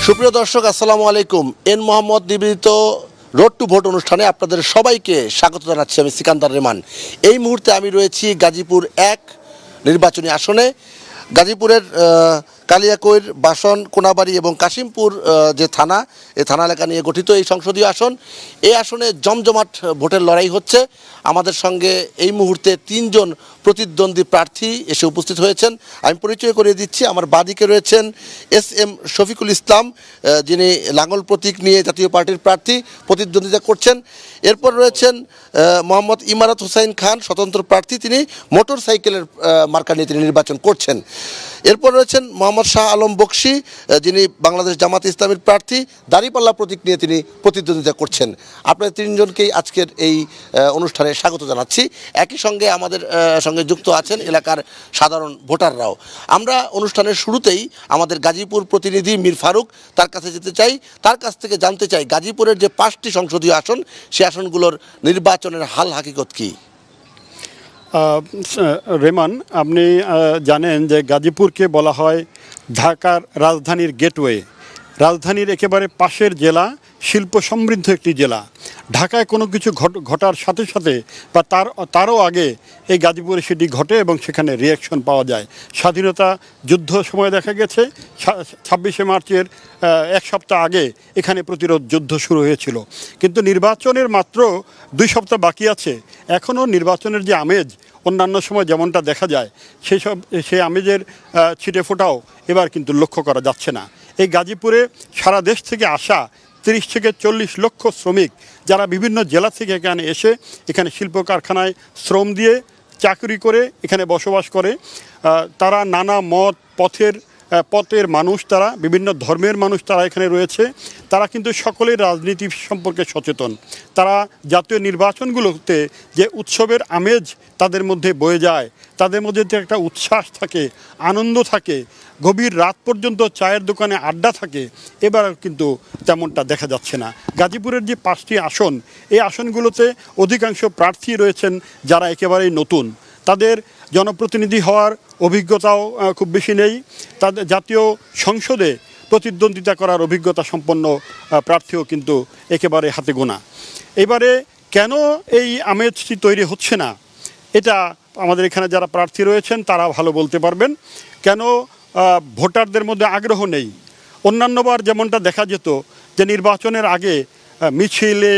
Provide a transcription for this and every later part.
সুপ্রিয় দর্শক, আসসালামু আলাইকুম। এন মোহাম্মদ নিবেদিত রোড টু ভোট অনুষ্ঠানে আপনাদের সবাইকে স্বাগত জানাচ্ছি। আমি সিকান্দার রেমান। এই মুহূর্তে আমি রয়েছি গাজীপুর 1 নির্বাচনী আসনে। গাজীপুরের কালিয়াকৈর, বাসন, কোনাবাড়ি এবং কাশিমপুর যে থানা, এই থানা এলাকা নিয়ে গঠিত এই সংসদীয় আসন। এই আসনে জমজমাট ভোটের লড়াই হচ্ছে। আমাদের সঙ্গে এই মুহূর্তে 3 জন প্রতিদ্বন্দ্বী প্রার্থী এসে উপস্থিত হয়েছেন। আমি পরিচয় করিয়ে দিচ্ছি। আমার বাদিকে রয়েছেন SM শফিকুল ইসলাম, যিনি লাঙ্গল প্রতীক নিয়ে জাতীয় পার্টির প্রার্থী প্রতিদ্বন্দ্বিতা করছেন। এরপর রয়েছেন মোহাম্মদ ইমারত হোসাইন খান, স্বতন্ত্র প্রার্থী, তিনি মোটর সাইকেলের মার্কা নিয়ে তিনি নির্বাচন করছেন। এরপর রয়েছেন মোহাম্মদ শাহ আলম বকশি, যিনি বাংলাদেশ জামাত ইসলামীর প্রার্থী, দাঁড়িপাল্লা প্রতীক নিয়ে তিনি প্রতিদ্বন্দ্বিতা করছেন। আপনাদের 3 জনকেই আজকের এই অনুষ্ঠানে স্বাগত জানাচ্ছি। একই সঙ্গে আমাদের সঙ্গে যুক্ত আছেন এলাকার সাধারণ ভোটাররাও। আমরা অনুষ্ঠানের শুরুতেই আমাদের গাজীপুর প্রতিনিধি মীর ফারুক, তার কাছে যেতে চাই। তার কাছ থেকে জানতে চাই গাজীপুরের যে 5টি সংসদীয় আসন, সে আসনগুলোর নির্বাচনের হাল হাকিকত কী। রেমান, আপনি জানেন যে গাজীপুরকে বলা হয় ঢাকার রাজধানীর গেটওয়ে। রাজধানীর একেবারে পাশের জেলা, শিল্প সমৃদ্ধ একটি জেলা। ঢাকায় কোনো কিছু ঘটার সাথে সাথে বা তারও আগে এই গাজীপুরে সেটি ঘটে এবং সেখানে রিয়াকশন পাওয়া যায়। স্বাধীনতা যুদ্ধ সময় দেখা গেছে 26শে মার্চের 1 সপ্তাহ আগে এখানে প্রতিরোধ যুদ্ধ শুরু হয়েছিল। কিন্তু নির্বাচনের মাত্র 2 সপ্তাহ বাকি আছে। এখনও নির্বাচনের যে আমেজ অন্যান্য সময় যেমনটা দেখা যায় সেই আমেজের ছিটে ফোটাও এবার কিন্তু লক্ষ্য করা যাচ্ছে না। এই গাজীপুরে সারা দেশ থেকে আসা 30 থেকে 40 লক্ষ শ্রমিক, যারা বিভিন্ন জেলা থেকে এখানে এসে এখানে শিল্প কারখানায় শ্রম দিয়ে চাকরি করে এখানে বসবাস করে, তারা নানা মত পথের মানুষ, তারা বিভিন্ন ধর্মের মানুষ তারা এখানে রয়েছে। তারা কিন্তু সকলেই রাজনীতি সম্পর্কে সচেতন। তারা জাতীয় নির্বাচনগুলোতে যে উৎসবের আমেজ তাদের মধ্যে বয়ে যায়, তাদের মধ্যে যে একটা উচ্ছ্বাস থাকে, আনন্দ থাকে, গভীর রাত পর্যন্ত চায়ের দোকানে আড্ডা থাকে, এবার কিন্তু তেমনটা দেখা যাচ্ছে না। গাজীপুরের যে 5টি আসন, এই আসনগুলোতে অধিকাংশ প্রার্থী রয়েছেন যারা একেবারেই নতুন। তাদের জনপ্রতিনিধি হওয়ার অভিজ্ঞতাও খুব বেশি নেই। তাদের জাতীয় সংসদে প্রতিদ্বন্দ্বিতা করার অভিজ্ঞতা সম্পন্ন প্রার্থীও কিন্তু একেবারে হাতে গোনা। এবারে কেন এই আমেজটি তৈরি হচ্ছে না, এটা আমাদের এখানে যারা প্রার্থী রয়েছেন তারা ভালো বলতে পারবেন। কেন ভোটারদের মধ্যে আগ্রহ নেই? অন্যান্যবার যেমনটা দেখা যেত যে নির্বাচনের আগে মিছিলে,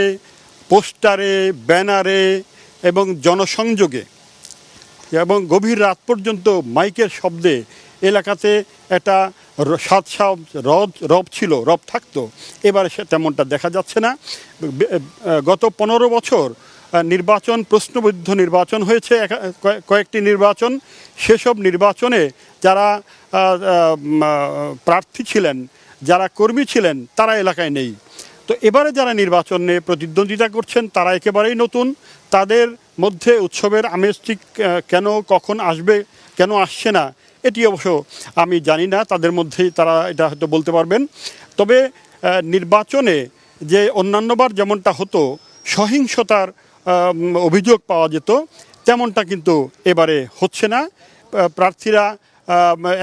পোস্টারে, ব্যানারে এবং জনসংযোগে এবং গভীর রাত পর্যন্ত মাইকের শব্দে এলাকাতে একটা রব থাকতো। এবারে সে তেমনটা দেখা যাচ্ছে না। গত 15 বছর নির্বাচন, প্রশ্নবিদ্ধ নির্বাচন হয়েছে, কয়েকটি নির্বাচন। সেসব নির্বাচনে যারা প্রার্থী ছিলেন, যারা কর্মী ছিলেন, তারা এলাকায় নেই। তো এবারে যারা নির্বাচনে প্রতিদ্বন্দ্বিতা করছেন তারা একেবারেই নতুন। তাদের মধ্যে উৎসবের আমেজটি কেন, কখন আসবে, কেন আসছে না, এটি অবশ্য আমি জানি না। তাদের মধ্যেই তারা এটা হয়তো বলতে পারবেন। তবে নির্বাচনে যে অন্যান্যবার যেমনটা হতো, সহিংসতার অভিযোগ পাওয়া যেত, তেমনটা কিন্তু এবারে হচ্ছে না। প্রার্থীরা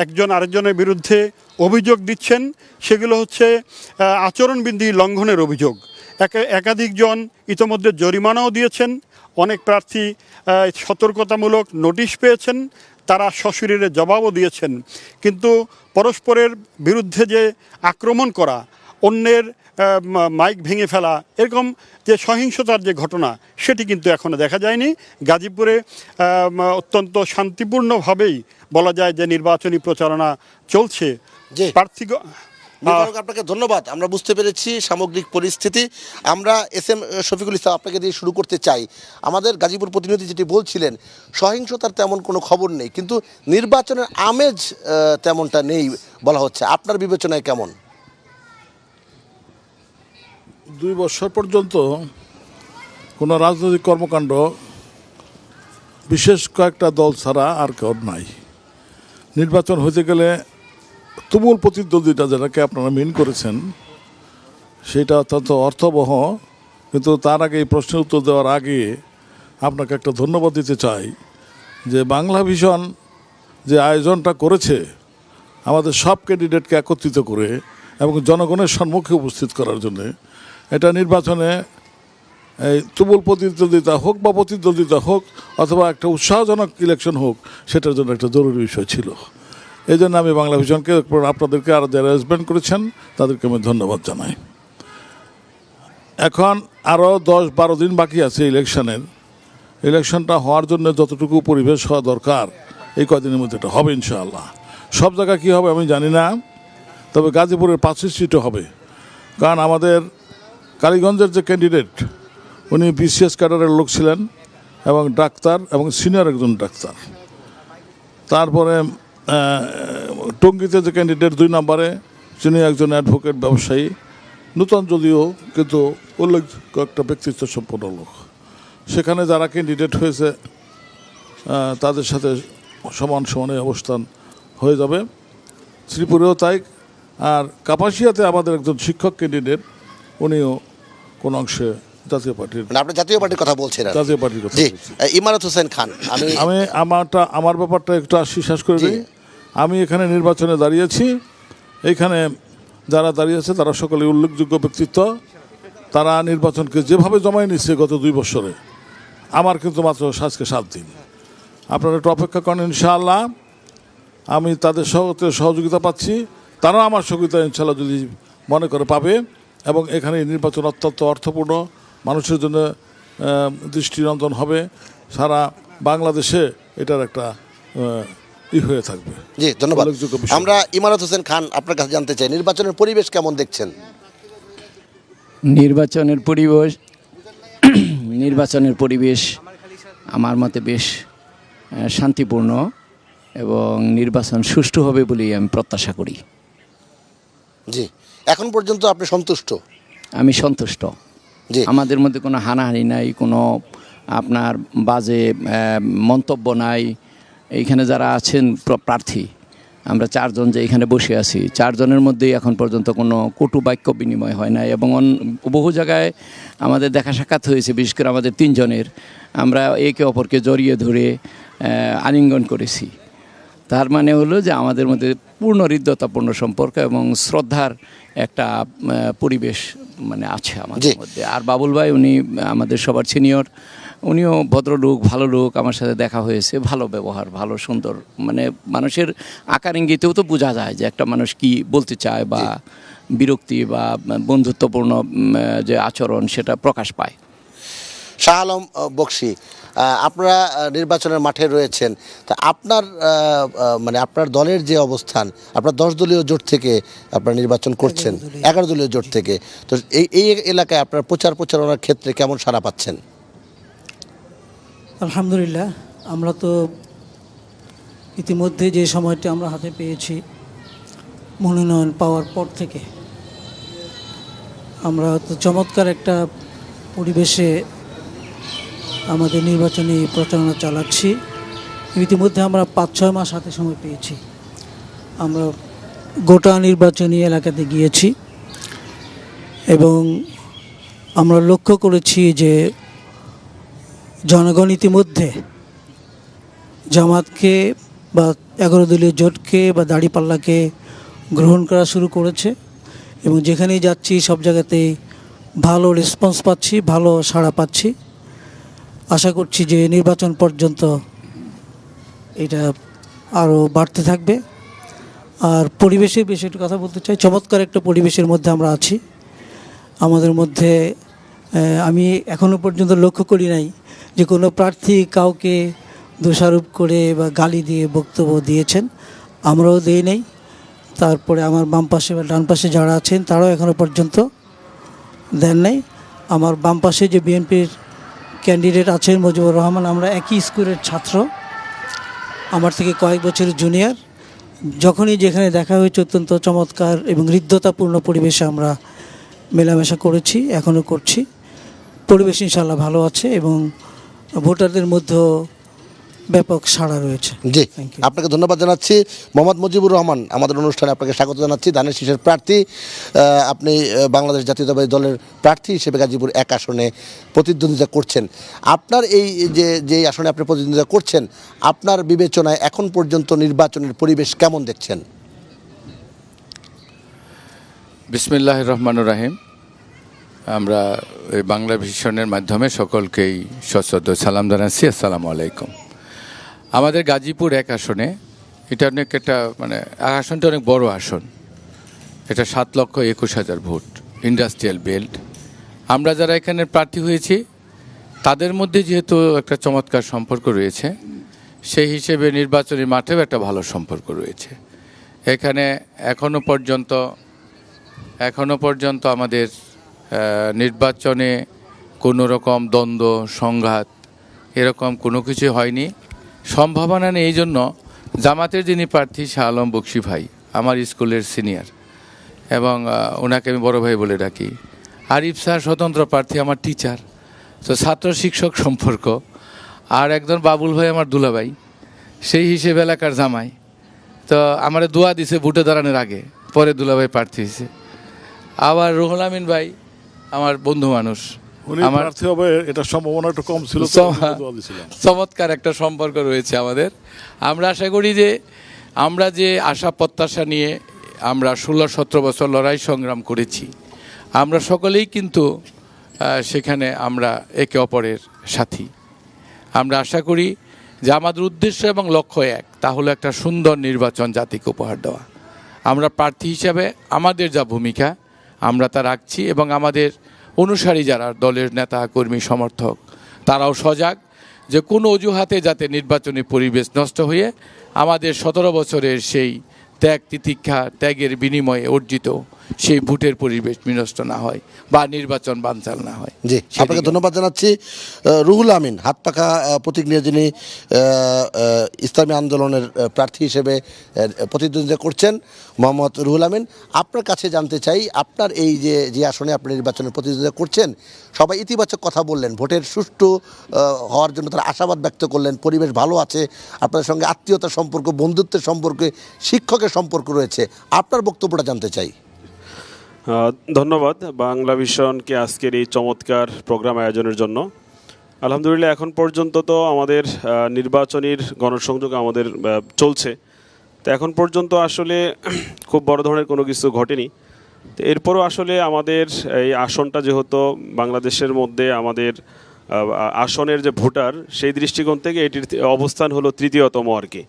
একজন আরেকজনের বিরুদ্ধে অভিযোগ দিচ্ছেন, সেগুলো হচ্ছে আচরণবিধি লঙ্ঘনের অভিযোগ। একাধিকজন ইতোমধ্যে জরিমানাও দিয়েছেন। অনেক প্রার্থী সতর্কতামূলক নোটিশ পেয়েছেন, তারা সশরীরে জবাবও দিয়েছেন। কিন্তু পরস্পরের বিরুদ্ধে যে আক্রমণ করা, অন্যের মাইক ভেঙে ফেলা, এরকম যে সহিংসতার যে ঘটনা, সেটি কিন্তু এখনও দেখা যায়নি। গাজীপুরে অত্যন্ত শান্তিপূর্ণভাবেই বলা যায় যে নির্বাচনী প্রচারণা চলছে। প্রার্থী আপনাকে ধন্যবাদ। আমরা বুঝতে পেরেছি সামগ্রিক পরিস্থিতি। আমরা SM শফিকুল ইসলাম, আপনাকে দিয়ে শুরু করতে চাই। আমাদের গাজীপুর প্রতিনিধি যেটি বলছিলেন, সহিংসতার তেমন কোনো খবর নেই, কিন্তু নির্বাচনের আমেজ তেমনটা নেই বলা হচ্ছে। আপনার বিবেচনায় কেমন? 2 বছর পর্যন্ত কোনো রাজনৈতিক কর্মকাণ্ড বিশেষ কয়েকটা দল ছাড়া আর কেউ নাই। নির্বাচন হতে গেলে তুমুল প্রতিদ্বন্দ্বিতা, যেটাকে আপনারা মিন করেছেন, সেটা অত্যন্ত অর্থবহ। কিন্তু তার আগে এই প্রশ্নের উত্তর দেওয়ার আগে আপনাকে একটা ধন্যবাদ দিতে চাই যে বাংলা ভিশন যে আয়োজনটা করেছে, আমাদের সব ক্যান্ডিডেটকে একত্রিত করে এবং জনগণের সম্মুখে উপস্থিত করার জন্য। এটা নির্বাচনে এই তুমুল প্রতিদ্বন্দ্বিতা হোক বা প্রতিদ্বন্দ্বিতা হোক অথবা একটা উৎসাহজনক ইলেকশন হোক, সেটার জন্য একটা জরুরি বিষয় ছিল। এই জন্য আমি বাংলা ভিশনকে, আপনাদেরকে আর যারা অ্যারেঞ্জমেন্ট করেছেন তাদেরকে আমি ধন্যবাদ জানাই। এখন আরও 10-12 দিন বাকি আছে ইলেকশনের। ইলেকশনটা হওয়ার জন্য যতটুকু পরিবেশ হওয়া দরকার এই কয়দিনের মধ্যে এটা হবে ইনশাআল্লাহ। সব জায়গায় কী হবে আমি জানি না, তবে গাজীপুরের 5 সিটে হবে। কারণ আমাদের কালীগঞ্জের যে ক্যান্ডিডেট উনি বিসিএস ক্যাডারের লোক ছিলেন এবং ডাক্তার এবং সিনিয়র একজন ডাক্তার। তারপরে টঙ্গীতে যে ক্যান্ডিডেট 2 নম্বরে, তিনি একজন অ্যাডভোকেট ব্যবসায়ী, নূতন যদিও কিন্তু উল্লেখযোগ্য একটা ব্যক্তিত্ব সম্পন্ন লোক। সেখানে যারা ক্যান্ডিডেট হয়েছে তাদের সাথে সমান সমানে অবস্থান হয়ে যাবে। শ্রীপুরেও তাই। আর কাপাসিয়াতে আমাদের একজন শিক্ষক ক্যান্ডিডেট, উনিও কোন অংশে জাতীয় পার্টির, মানে আপনি জাতীয় পার্টির কথা বলছেন? জাতীয় পার্টির কথা জি। বলছি। ইমারত হোসেন খান, আমি আমার ব্যাপারটা একটু শেষ করে দিই। আমি এখানে নির্বাচনে দাঁড়িয়েছি। এইখানে যারা দাঁড়িয়েছে তারা সকলে উল্লেখযোগ্য ব্যক্তিত্ব। তারা নির্বাচনকে যেভাবে জমায় নিচ্ছে গত 2 বছরে, আমার কিন্তু মাত্র আজকে 7 দিন। আপনারা একটু অপেক্ষা করেন, ইনশাআল্লাহ আমি তাদের সহযোগিতা পাচ্ছি, তারাও আমার সহযোগিতা ইনশাআল্লাহ যদি মনে করে পাবে। এবং এখানে নির্বাচন অত্যন্ত অর্থপূর্ণ, মানুষের জন্য দৃষ্টিনন্দন হবে। সারা বাংলাদেশে এটার একটা হয়ে থাকবে। জি, ধন্যবাদ। উল্লেখযোগ্য বিষয়। আমরা ইমারত হোসেন খান আপনার কাছে জানতে চাই, নির্বাচনের পরিবেশ কেমন দেখছেন? নির্বাচনের পরিবেশ আমার মতে বেশ শান্তিপূর্ণ এবং নির্বাচন সুষ্ঠু হবে বলেই আমি প্রত্যাশা করি। জি, এখন পর্যন্ত আপনি সন্তুষ্ট? আমি সন্তুষ্ট। জি। আমাদের মধ্যে কোনো হানাহানি নাই, কোনো আপনার বাজে মন্তব্য নাই। এইখানে যারা আছেন প্রার্থী, আমরা 4 জন যে এখানে বসে আছি, 4 জনের মধ্যেই এখন পর্যন্ত কোনো কটু বাক্য বিনিময় হয় নাই। এবং বহু জায়গায় আমাদের দেখা সাক্ষাৎ হয়েছে, বিশেষ করে আমাদের 3 জনের, আমরা একে অপরকে জড়িয়ে ধরে আলিঙ্গন করেছি। তার মানে হলো যে আমাদের মধ্যে পূর্ণ হৃদ্যতাপূর্ণ সম্পর্ক এবং শ্রদ্ধার একটা পরিবেশ মানে আছে আমাদের মধ্যে। আর বাবুল ভাই, উনি আমাদের সবার সিনিয়র, উনিও ভদ্রলোক, ভালো লোক। আমার সাথে দেখা হয়েছে, ভালো ব্যবহার, ভালো সুন্দর, মানে মানুষের আকার ইঙ্গিতেও তো বোঝা যায় যে একটা মানুষ কি বলতে চায়, বা বিরক্তি বা বন্ধুত্বপূর্ণ যে আচরণ সেটা প্রকাশ পায়। শাহ আলম বকশী, আপনারা নির্বাচনের মাঠে রয়েছেন, তা আপনার মানে আপনার দলের যে অবস্থান, আপনার 10 দলীয় জোট থেকে আপনারা নির্বাচন করছেন, 11 দলীয় জোট থেকে, তো এই এলাকায় আপনার প্রচারণার ক্ষেত্রে কেমন সাড়া পাচ্ছেন? আলহামদুলিল্লাহ, আমরা তো ইতিমধ্যে যে সময়টি আমরা হাতে পেয়েছি মনোনয়ন পাওয়ার পর থেকে, আমরা তো চমৎকার একটা পরিবেশে আমাদের নির্বাচনী প্রচারণা চালাচ্ছি। ইতিমধ্যে আমরা 5-6 মাস হাতে সময় পেয়েছি। আমরা গোটা নির্বাচনী এলাকাতে গিয়েছি এবং আমরা লক্ষ্য করেছি যে জনগণ ইতিমধ্যে জামাতকে বা 11 দলীয় জোটকে বা দাঁড়িপাল্লাকে গ্রহণ করা শুরু করেছে। এবং যেখানেই যাচ্ছি সব জায়গাতেই ভালো রেসপন্স পাচ্ছি, ভালো সাড়া পাচ্ছি। আশা করছি যে নির্বাচন পর্যন্ত এটা আরও বাড়তে থাকবে। আর পরিবেশের বিষয়ে একটু কথা বলতে চাই। চমৎকার একটা পরিবেশের মধ্যে আমরা আছি। আমাদের মধ্যে আমি এখনও পর্যন্ত লক্ষ্য করি নাই যে কোনো প্রার্থী কাউকে দোষারোপ করে বা গালি দিয়ে বক্তব্য দিয়েছেন, আমরাও দিই নাই। তারপরে আমার বাম পাশে বা ডান পাশে যারা আছেন তারাও এখনও পর্যন্ত দেন নাই। আমার বাম পাশে যে বিএনপির ক্যান্ডিডেট আছেন মুজিবুর রহমান, আমরা একই স্কুলের ছাত্র, আমার থেকে কয়েক বছরের জুনিয়র। যখনই যেখানে দেখা হয়েছে অত্যন্ত চমৎকার এবং হৃদ্যতাপূর্ণ পরিবেশে আমরা মেলামেশা করেছি, এখনও করছি। পরিবেশ ইনশাআল্লাহ ভালো আছে এবং ভোটারদের মধ্যেও ব্যাপক সাড়া রয়েছে। জি, আপনাকে ধন্যবাদ জানাচ্ছি। মোহাম্মদ মুজিবুর রহমান, আমাদের অনুষ্ঠানে আপনাকে স্বাগত জানাচ্ছি। ধানের শীষের প্রার্থী, আপনি বাংলাদেশ জাতীয়তাবাদী দলের প্রার্থী হিসেবে গাজীপুর 1 আসনে প্রতিদ্বন্দ্বিতা করছেন। আপনার এই যে আসনে আপনি প্রতিদ্বন্দ্বিতা করছেন, আপনার বিবেচনায় এখন পর্যন্ত নির্বাচনের পরিবেশ কেমন দেখছেন? বিসমিল্লাহির রহমানুর রহিম। আমরা এই বাংলা ভিশনের মাধ্যমে সকলকেই সশ্রদ্ধ সালাম জানাচ্ছি, আসসালামু আলাইকুম। আমাদের গাজীপুর 1 আসনে এটা অনেক একটা আসনটা অনেক বড় আসন। এটা 7,21,000 ভোট, ইন্ডাস্ট্রিয়াল বেল্ট। আমরা যারা এখানে প্রার্থী হয়েছি তাদের মধ্যে যেহেতু একটা চমৎকার সম্পর্ক রয়েছে, সেই হিসেবে নির্বাচনী মাঠেও একটা ভালো সম্পর্ক রয়েছে। এখানে এখনো পর্যন্ত আমাদের নির্বাচনে কোনো রকম দ্বন্দ্ব সংঘাত এরকম কোনো কিছু হয়নি। সম্ভাবনা নেই। এই জন্য জামাতের যিনি প্রার্থী শাহ আলম বকশী ভাই আমার স্কুলের সিনিয়র, এবং ওনাকে আমি বড় ভাই বলে ডাকি। আরিফ স্যার স্বতন্ত্র প্রার্থী, আমার টিচার। তো ছাত্র শিক্ষক সম্পর্ক। আর একজন বাবুল ভাই আমার দুলাভাই, সেই হিসেবে এলাকার জামাই। তো আমার দোয়া দিছে ভোটে দাঁড়ানোর আগে, পরে দুলাভাই প্রার্থী হয়েছে। আবার রুহুল আমিন ভাই আমার বন্ধু মানুষ, উনি আমার প্রার্থী হবে এটা সম্ভাবনা একটু কম ছিল, দোয়া দিছিলাম। চমৎকার একটা সম্পর্ক রয়েছে আমাদের। আমরা আশা করি যে আমরা যে আশা প্রত্যাশা নিয়ে আমরা 16-17 বছর লড়াই সংগ্রাম করেছি, আমরা সকলেই কিন্তু সেখানে আমরা একে অপরের সাথী। আমরা আশা করি যে আমাদের উদ্দেশ্য এবং লক্ষ্য এক, তা হলো একটা সুন্দর নির্বাচন জাতিকে উপহার দেওয়া। আমরা প্রার্থী হিসাবে আমাদের যা ভূমিকা আমরা তা রাখছি, এবং আমাদের অনুসারী যারা দলের নেতা কর্মী সমর্থক তারাও সজাগ যে কোনো অজুহাতে যাতে নির্বাচনী পরিবেশ নষ্ট হয়ে আমাদের 17 বছরের সেই ত্যাগ তিতিক্ষা ত্যাগের বিনিময়ে অর্জিত সেই ভোটের পরিবেশ বিনষ্ট না হয় বা নির্বাচন বানচাল না হয়। জি, আপনাকে ধন্যবাদ জানাচ্ছি। রুহুল আমিন হাত পাখা প্রতীক নিয়ে যিনি ইসলামী আন্দোলনের প্রার্থী হিসেবে প্রতিদ্বন্দ্বিতা করছেন, মোহাম্মদ রুহুল আমিন, আপনার কাছে জানতে চাই, আপনার এই যে আসনে আপনি নির্বাচনে প্রতিদ্বন্দ্বিতা করছেন, সবাই ইতিবাচক কথা বললেন, ভোটের সুষ্ঠু হওয়ার জন্য তারা আশাবাদ ব্যক্ত করলেন, পরিবেশ ভালো আছে, আপনাদের সঙ্গে আত্মীয়তার সম্পর্ক, বন্ধুত্বের সম্পর্কে, শিক্ষকের সম্পর্ক রয়েছে। আপনার বক্তব্যটা জানতে চাই। ধন্যবাদ বাংলা ভিশনকে আজকের এই চমৎকার প্রোগ্রাম আয়োজনের জন্য। আলহামদুলিল্লাহ, এখন পর্যন্ত তো আমাদের নির্বাচনীর গণসংযোগ আমাদের চলছে। তো এখন পর্যন্ত আসলে খুব বড় ধরনের কোনো কিছু ঘটেনি। তো এরপরও আসলে আমাদের এই আসনটা যেহেতু বাংলাদেশের মধ্যে আমাদের আসনের যে ভোটার, সেই দৃষ্টিকোণ থেকে এটির অবস্থান হলো 3য়তম আর কি।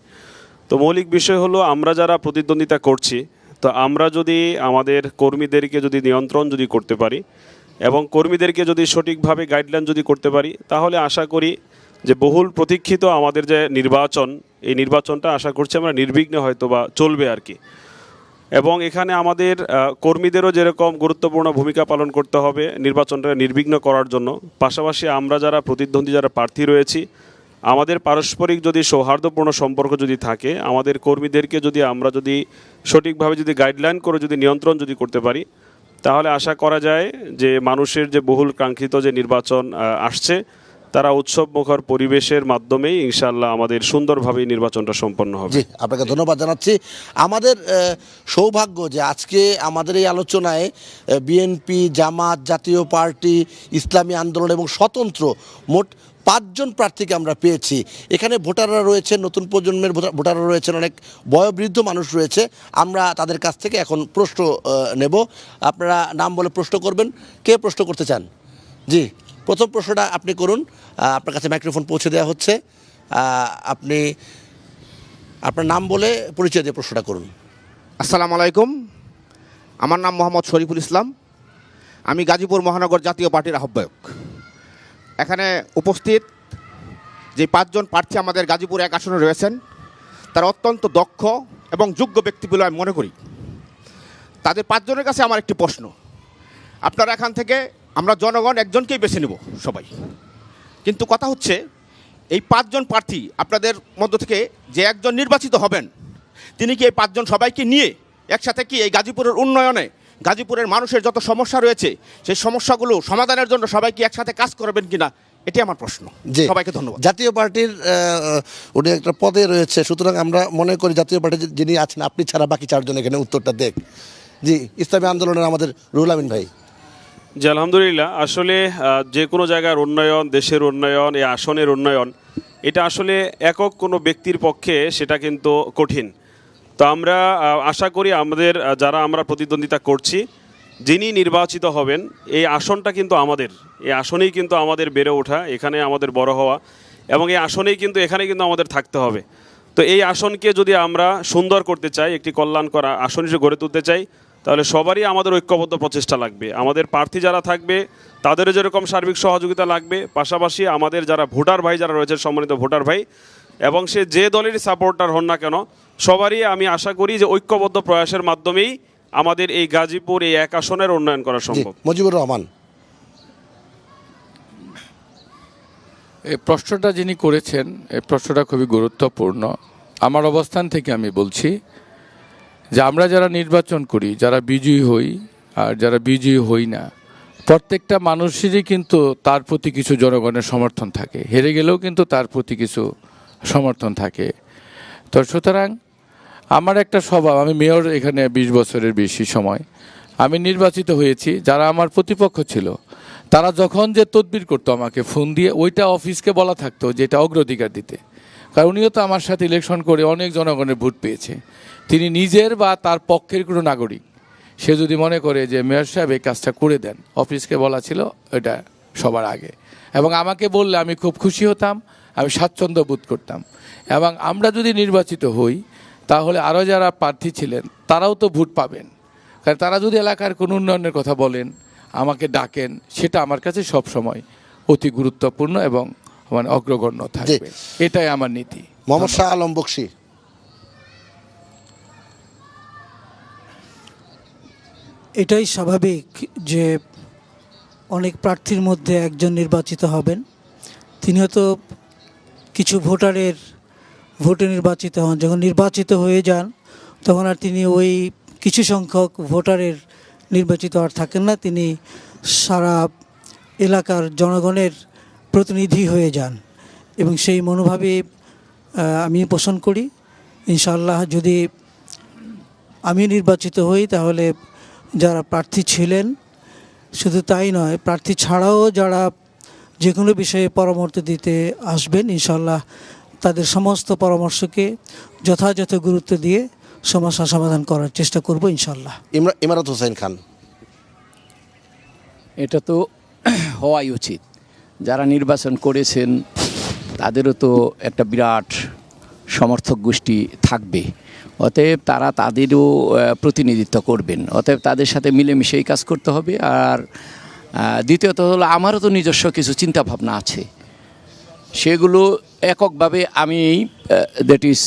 তো মৌলিক বিষয় হলো আমরা যারা প্রতিদ্বন্দ্বিতা করছি, তো আমরা যদি আমাদের কর্মীদেরকে যদি নিয়ন্ত্রণ যদি করতে পারি এবং কর্মীদেরকে যদি সঠিকভাবে গাইডলাইন যদি করতে পারি, তাহলে আশা করি যে বহুল প্রতীক্ষিত আমাদের যে নির্বাচন, এই নির্বাচনটা আশা করছি আমরা নির্বিঘ্নে হয়তো বা চলবে আর কি। এবং এখানে আমাদের কর্মীদেরও যেরকম গুরুত্বপূর্ণ ভূমিকা পালন করতে হবে নির্বাচনটা নির্বিঘ্ন করার জন্য, পাশাপাশি আমরা যারা প্রতিদ্বন্দ্বী যারা প্রার্থী রয়েছি, আমাদের পারস্পরিক যদি সৌহার্দ্যপূর্ণ সম্পর্ক যদি থাকে, আমাদের কর্মীদেরকে যদি আমরা যদি সঠিকভাবে যদি গাইডলাইন করে যদি নিয়ন্ত্রণ যদি করতে পারি, তাহলে আশা করা যায় যে মানুষের যে বহুল কাঙ্ক্ষিত যে নির্বাচন আসছে, তারা উৎসবমুখর পরিবেশের মাধ্যমেই ইনশাআল্লাহ আমাদের সুন্দরভাবে নির্বাচনটা সম্পন্ন হবে। জি, আপনাকে ধন্যবাদ জানাচ্ছি। আমাদের সৌভাগ্য যে আজকে আমাদের এই আলোচনায় বিএনপি, জামাত, জাতীয় পার্টি, ইসলামী আন্দোলন এবং স্বতন্ত্র মোট 5 জন প্রার্থীকে আমরা পেয়েছি। এখানে ভোটাররা রয়েছেন, নতুন প্রজন্মের ভোটাররা রয়েছেন, অনেক বয়োবৃদ্ধ মানুষ রয়েছে। আমরা তাদের কাছ থেকে এখন প্রশ্ন নেব। আপনারা নাম বলে প্রশ্ন করবেন। কে প্রশ্ন করতে চান? জি, প্রথম প্রশ্নটা আপনি করুন। আপনার কাছে মাইক্রোফোন পৌঁছে দেওয়া হচ্ছে। আপনি আপনার নাম বলে পরিচয় দিয়ে প্রশ্নটা করুন। আসসালামু আলাইকুম, আমার নাম মোহাম্মদ শরীফুল ইসলাম। আমি গাজীপুর মহানগর জাতীয় পার্টির আহ্বায়ক। এখানে উপস্থিত যে 5 জন প্রার্থী আমাদের গাজীপুর 1 আসনে রয়েছেন, তারা অত্যন্ত দক্ষ এবং যোগ্য ব্যক্তি বলে আমি মনে করি। তাদের 5 জনের কাছে আমার একটি প্রশ্ন। আপনারা এখান থেকে আমরা জনগণ একজনকেই বেছে নেব সবাই, কিন্তু কথা হচ্ছে এই 5 জন প্রার্থী আপনাদের মধ্য থেকে যে একজন নির্বাচিত হবেন, তিনি কি এই 5 জন সবাইকে নিয়ে একসাথে কি এই গাজীপুরের উন্নয়নে, গাজীপুরের মানুষের যত সমস্যা রয়েছে সেই সমস্যাগুলো সমাধানের জন্য সবাই কি একসাথে কাজ করবেন কিনা, এটি আমার প্রশ্ন। সবাইকে ধন্যবাদ। জাতীয় পার্টির উনি একটা পদে রয়েছে, সুতরাং আমরা মনে করি জাতীয় পার্টির যিনি আছেন আপনি ছাড়া বাকি 4 জন এখানে উত্তরটা দেখ। জি, ইসলামী আন্দোলনের আমাদের রুহুল আমিন ভাই। জি, আলহামদুলিল্লাহ, আসলে যে কোনো জায়গার উন্নয়ন, দেশের উন্নয়ন, এই আসনের উন্নয়ন, এটা আসলে একক কোনো ব্যক্তির পক্ষে সেটা কিন্তু কঠিন। তো আমরা আশা করি আমাদের যারা আমরা প্রতিদ্বন্দ্বিতা করছি, যিনি নির্বাচিত হবেন এই আসনটা কিন্তু আমাদের, এই আসনেই কিন্তু আমাদের বেড়ে ওঠা, এখানে আমাদের বড় হওয়া, এবং এই আসনেই কিন্তু এখানে কিন্তু আমাদের থাকতে হবে। তো এই আসনকে যদি আমরা সুন্দর করতে চাই, একটি কল্যাণ করা আসন হিসেবে গড়ে তুলতে চাই, তাহলে সবারই আমাদের ঐক্যবদ্ধ প্রচেষ্টা লাগবে। আমাদের প্রার্থী যারা থাকবে তাদেরও যেরকম সার্বিক সহযোগিতা লাগবে, পাশাপাশি আমাদের যারা ভোটার ভাই যারা রয়েছে, সম্মানিত ভোটার ভাই, এবং সে যে দলেরই সাপোর্টার হন না কেন, সবারই আমি আশা করি যে ঐক্যবদ্ধ প্রয়াসের মাধ্যমেই আমাদের এই গাজীপুর এই এক আসনের উন্নয়ন করা জি, সম্ভব। মুজিবুর রহমান। এই প্রশ্নটা যিনি করেছেন এই প্রশ্নটা খুবই গুরুত্বপূর্ণ। আমার অবস্থান থেকে আমি বলছি যে আমরা যারা নির্বাচন করি, যারা বিজয়ী হই আর যারা বিজয়ী হই না, প্রত্যেকটা মানুষেরই কিন্তু তার প্রতি কিছু জনগণের সমর্থন থাকে, হেরে গেলেও কিন্তু তার প্রতি কিছু সমর্থন থাকে। তো সুতরাং আমার একটা স্বভাব, আমি মেয়র এখানে 20 বছরের বেশি সময় আমি নির্বাচিত হয়েছি। যারা আমার প্রতিপক্ষ ছিল তারা যখন যে তদবির করতো আমাকে ফোন দিয়ে, ওইটা অফিসকে বলা থাকতো যে এটা অগ্রাধিকার দিতে, কারণ উনিও তো আমার সাথে ইলেকশন করে অনেক জনগণের ভোট পেয়েছে। তিনি নিজের বা তার পক্ষের কোনো নাগরিক সে যদি মনে করে যে মেয়র সাহেব এই কাজটা করে দেন, অফিসকে বলা ছিল এটা সবার আগে, এবং আমাকে বললে আমি খুব খুশি হতাম, আমি স্বাচ্ছন্দ্য বোধ করতাম। এবং আমরা যদি নির্বাচিত হই তাহলে আরও যারা প্রার্থী ছিলেন তারাও তো ভোট পাবেন, কারণ তারা যদি এলাকার কোনো উন্নয়নের কথা বলেন, আমাকে ডাকেন, সেটা আমার কাছে সব সময় অতি গুরুত্বপূর্ণ এবং মানে অগ্রগণ্য থাকবে। এটাই আমার নীতি। মোহাম্মদ শাহ আলম বকশী। এটাই স্বাভাবিক যে অনেক প্রার্থীর মধ্যে একজন নির্বাচিত হবেন। তিনি হয়তো কিছু ভোটারের ভোটে নির্বাচিত হন, যখন নির্বাচিত হয়ে যান তখন আর তিনি ওই কিছু সংখ্যক ভোটারের নির্বাচিত আর থাকেন না, তিনি সারা এলাকার জনগণের প্রতিনিধি হয়ে যান। এবং সেই মনোভাবে আমি পোষণ করি। ইনশাআল্লাহ যদি আমি নির্বাচিত হই তাহলে যারা প্রার্থী ছিলেন, শুধু তাই নয়, প্রার্থী ছাড়াও যারা যে কোনো বিষয়ে পরামর্শ দিতে আসবেন, ইনশাআল্লাহ তাদের সমস্ত পরামর্শকে যথাযথ গুরুত্ব দিয়ে সমস্যা সমাধান করার চেষ্টা করব ইনশাআল্লাহ। ইমারত হোসেন খান। এটা তো হওয়াই উচিত। যারা নির্বাচন করেছেন তাদেরও তো একটা বিরাট সমর্থক গোষ্ঠী থাকবে, অতএব তারা তাদেরও প্রতিনিধিত্ব করবেন, অতএব তাদের সাথে মিলেমিশেই কাজ করতে হবে। আর দ্বিতীয়ত হলো আমারও তো নিজস্ব কিছু চিন্তাভাবনা আছে, সেগুলো এককভাবে আমি দ্যাট ইজ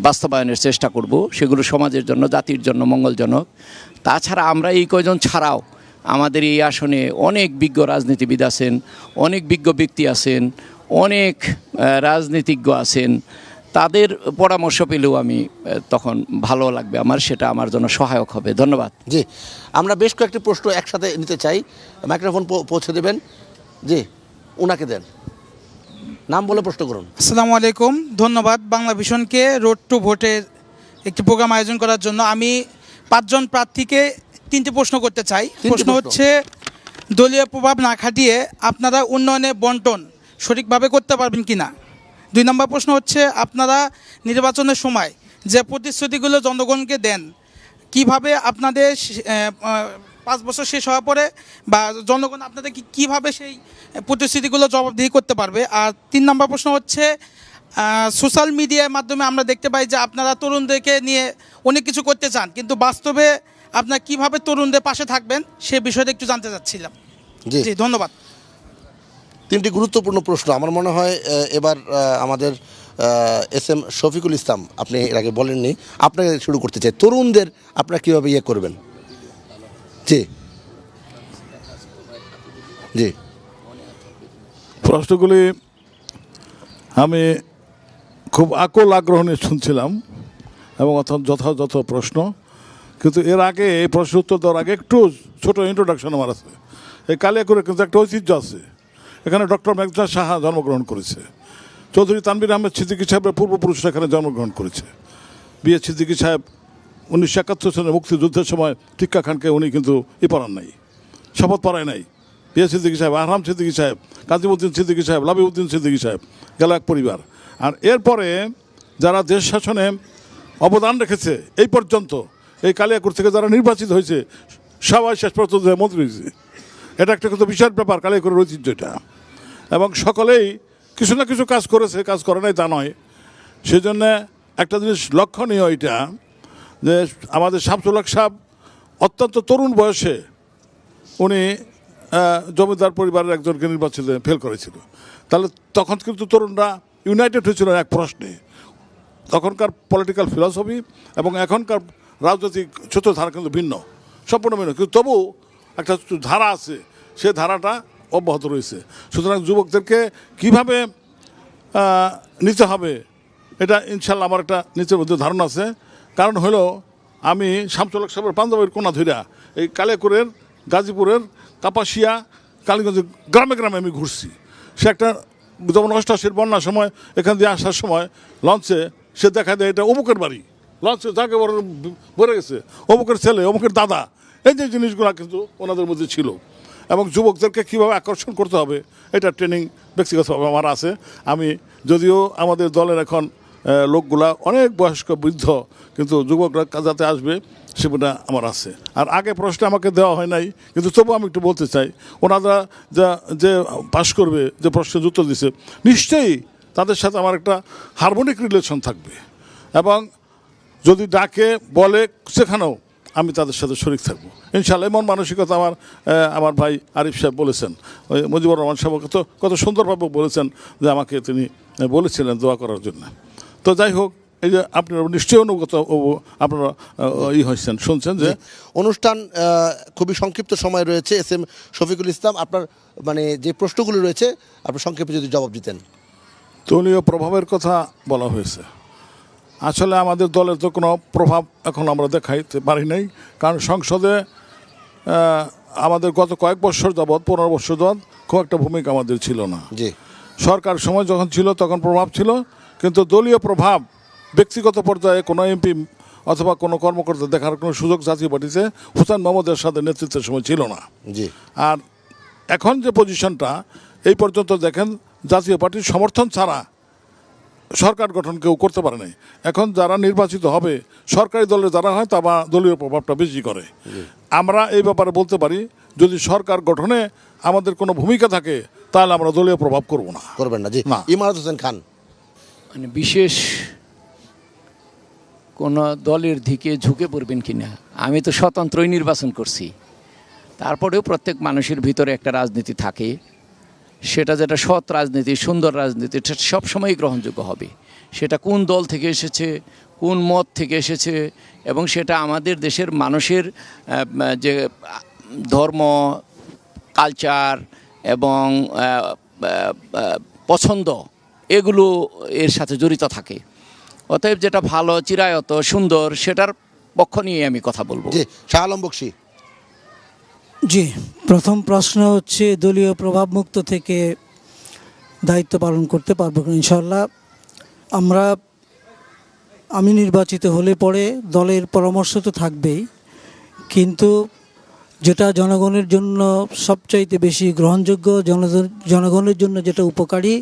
বাস্তবায়নের চেষ্টা করব, সেগুলো সমাজের জন্য, জাতির জন্য মঙ্গলজনক। তাছাড়া আমরা এই কয়জন ছাড়াও আমাদের এই আসনে অনেক বিজ্ঞ রাজনীতিবিদ আছেন, অনেক বিজ্ঞ ব্যক্তি আছেন, অনেক রাজনীতিজ্ঞ আছেন, তাদের পরামর্শ পেলেও আমি তখন ভালো লাগবে আমার, সেটা আমার জন্য সহায়ক হবে। ধন্যবাদ। জি, আমরা বেশ কয়েকটি প্রশ্ন একসাথে নিতে চাই, মাইক্রোফোন পৌঁছে দেবেন। জি, ওনাকে দেন, নাম বলে প্রশ্ন করুন। আসসালামু আলাইকুম, ধন্যবাদ বাংলা ভিশনকে রোড টু ভোটের একটি প্রোগ্রাম আয়োজন করার জন্য। আমি 5 জন প্রার্থীকে 3টি প্রশ্ন করতে চাই। প্রশ্ন হচ্ছে, দলীয় প্রভাব না খাটিয়ে আপনারা উন্নয়নের বন্টন সঠিকভাবে করতে পারবেন কিনা। 2 নম্বর প্রশ্ন হচ্ছে, আপনারা নির্বাচনের সময় যে প্রতিশ্রুতিগুলো জনগণকে দেন, কিভাবে আপনাদের 5 বছর শেষ হওয়ার পরে বা জনগণ আপনাদের কীভাবে সেই প্রতিশ্রুতিগুলো জবাবদিহি করতে পারবে। আর 3 নম্বর প্রশ্ন হচ্ছে, সোশ্যাল মিডিয়ার মাধ্যমে আমরা দেখতে পাই যে আপনারা তরুণদেরকে নিয়ে অনেক কিছু করতে চান, কিন্তু বাস্তবে আপনারা কীভাবে তরুণদের পাশে থাকবেন সে বিষয়টা একটু জানতে চাচ্ছিলাম। জি, ধন্যবাদ। 3টি গুরুত্বপূর্ণ প্রশ্ন। আমার মনে হয় এবার আমাদের এস.এম. শফিকুল ইসলাম, আপনি এর আগে বলেননি, আপনাকে শুরু করতে চাই। তরুণদের আপনারা কীভাবে ইয়ে করবেন? জি জি, প্রশ্নগুলি আমি খুব আকুল আগ্রহ নিয়ে শুনছিলাম এবং যথাযথ প্রশ্ন, কিন্তু এর আগে এই প্রশ্ন উত্তর দেওয়ার আগে একটু ছোট ইন্ট্রোডাকশন আমার আছে। এই কালিয়াকুড়ে কিন্তু একটা ঐতিহ্য আছে, এখানে ডক্টর মেঘনাদ সাহা জন্মগ্রহণ করেছে, চৌধুরী তানভীর আহমেদ সিদ্দিকী সাহেবের পূর্বপুরুষরা এখানে জন্মগ্রহণ করেছে। বি.এ. সিদ্দিকী সাহেব 1971 সালের মুক্তিযুদ্ধের সময় টিক্কা খানকে উনি কিন্তু পড়ান নাই, শপথ পড়ায় নাই। বি.এ. সিদ্দিকী সাহেব, আহরাম সিদ্দিকী সাহেব, কাজিমউদ্দিন সিদ্দিকী সাহেব, লাবিউদ্দিন সিদ্দিকী সাহেব, গেল এক পরিবার। আর এরপরে যারা দেশ শাসনে অবদান রেখেছে এই পর্যন্ত, এই কালিয়াকৈর থেকে যারা নির্বাচিত হয়েছে সবাই শেষ পর্যন্ত মন্ত্রী হয়েছে। এটা একটা কিন্তু বিশাল ব্যাপার কালিয়াকৈরের ঐতিহ্য এটা। এবং সকলেই কিছু না কিছু কাজ করেছে, কাজ করে নাই তা নয়। সেই জন্যে একটা জিনিস লক্ষণীয় এটা যে আমাদের শামসুল হক সাহেব অত্যন্ত তরুণ বয়সে উনি জমিদার পরিবারের একজনকে নির্বাচিত ফেল করেছিল। তাহলে তখন কিন্তু তরুণরা ইউনাইটেড হয়েছিল এক প্রশ্নে। তখনকার পলিটিক্যাল ফিলসফি এবং এখনকার রাজনৈতিক ধারা কিন্তু ভিন্ন, সম্পূর্ণ ভিন্ন, কিন্তু তবু একটা ধারা আছে, সে ধারাটা অব্যাহত রয়েছে। সুতরাং যুবকদেরকে কীভাবে নিতে হবে এটা ইনশাল্লাহ আমার একটা নিচের মধ্যে ধারণা আছে। কারণ হলো আমি শামসুল হক সাহেবের পাঞ্জাবের কোনা ধইরা এই কালিয়াকৈরের, গাজীপুরের, কাপাসিয়া, কালীগঞ্জের গ্রামে গ্রামে আমি ঘুরছি। সে একটা যেমন 88-র বন্যার সময় এখান দিয়ে আসার সময় লঞ্চে সে দেখা দেয় এটা অমুকের বাড়ি, লঞ্চে যাকে ভরে গেছে, অমুকের ছেলে, অমুকের দাদা, এই যে জিনিসগুলো কিন্তু ওনাদের মধ্যে ছিল। এবং যুবকদেরকে কীভাবে আকর্ষণ করতে হবে এটা ট্রেনিং ব্যক্তিগতভাবে আমার আছে। আমি যদিও আমাদের দলের এখন লোকগুলা অনেক বয়স্ক বৃদ্ধ, কিন্তু যুবকরা যাতে আসবে সেটা আমার আছে। আর আগে প্রশ্ন আমাকে দেওয়া হয় নাই, কিন্তু তবু আমি একটু বলতে চাই, ওনারা যে পাশ করবে, যে প্রশ্নের উত্তর দিছে, নিশ্চয়ই তাদের সাথে আমার একটা হারমোনিক রিলেশন থাকবে। এবং যদি ডাকে বলে সেখানেও আমি তাদের সাথে শরীক থাকবো ইনশাল্লাহ। এমন মানসিকতা আমার ভাই আরিফ সাহেব বলেছেন, ওই মুজিবুর রহমান সাহেব কত সুন্দরভাবে বলেছেন যে আমাকে তিনি বলেছিলেন দোয়া করার জন্য। তো যাই হোক, এই যে আপনারা নিশ্চয়ই অনুগত, আপনারা হয়েছেন, শুনছেন যে অনুষ্ঠান খুবই সংক্ষিপ্ত সময় রয়েছে। এস এম শফিকুল ইসলাম, আপনার মানে যে প্রশ্নগুলো রয়েছে আপনি সংক্ষেপে যদি জবাব দিতেন। দলীয় প্রভাবের কথা বলা হয়েছে। আসলে আমাদের দলের তো কোনো প্রভাব এখন আমরা দেখাইতে পারি নাই, কারণ সংসদে আমাদের গত কয়েক বছর যাবৎ, 15 বছর যাবৎ খুব একটা ভূমিকা আমাদের ছিল না। জি, সরকার সময় যখন ছিল তখন প্রভাব ছিল, কিন্তু দলীয় প্রভাব ব্যক্তিগত পর্যায়ে কোনো এমপি অথবা কোনো কর্মকর্তা দেখার কোনো সুযোগ জাতীয় পার্টিতে হুসেন মোহাম্মদের সাথে নেতৃত্বের সময় ছিল না। জি। আর এখন যে পজিশনটা, এই পর্যন্ত দেখেন জাতীয় পার্টির সমর্থন ছাড়া সরকার গঠন কেউ করতে পারে নাই। এখন যারা নির্বাচিত হবে, সরকারি দলে যারা হয়, তারা দলীয় প্রভাবটা বেশি করে। আমরা এই ব্যাপারে বলতে পারি, যদি সরকার গঠনে আমাদের কোনো ভূমিকা থাকে তাহলে আমরা দলীয় প্রভাব করব না, করবেন না। জি, ইমারত হোসেন খান। মানে বিশেষ কোনো দলের দিকে ঝুঁকে পড়বেন কিনা, আমি তো স্বতন্ত্রই নির্বাচন করছি, তারপরেও প্রত্যেক মানুষের ভিতরে একটা রাজনীতি থাকে। সেটা যেটা সৎ রাজনীতি, সুন্দর রাজনীতি, সেটা সবসময়ই গ্রহণযোগ্য হবে। সেটা কোন দল থেকে এসেছে, কোন মত থেকে এসেছে, এবং সেটা আমাদের দেশের মানুষের যে ধর্ম, কালচার এবং পছন্দ, এগুলো এর সাথে জড়িত থাকে। অতএব যেটা ভালো, চিরায়ত, সুন্দর, সেটার পক্ষ নিয়ে আমি কথা বলবো। জি, শাহ আলম বকশী। জি, প্রথম প্রশ্ন হচ্ছে দলীয় প্রভাবমুক্ত থেকে দায়িত্ব পালন করতে পারবো কিনা। ইনশাআল্লাহ আমি নির্বাচিত হলে পরে দলের পরামর্শ তো থাকবেই, কিন্তু যেটা জনগণের জন্য সবচাইতে বেশি গ্রহণযোগ্য, জনগণের জন্য যেটা উপকারী,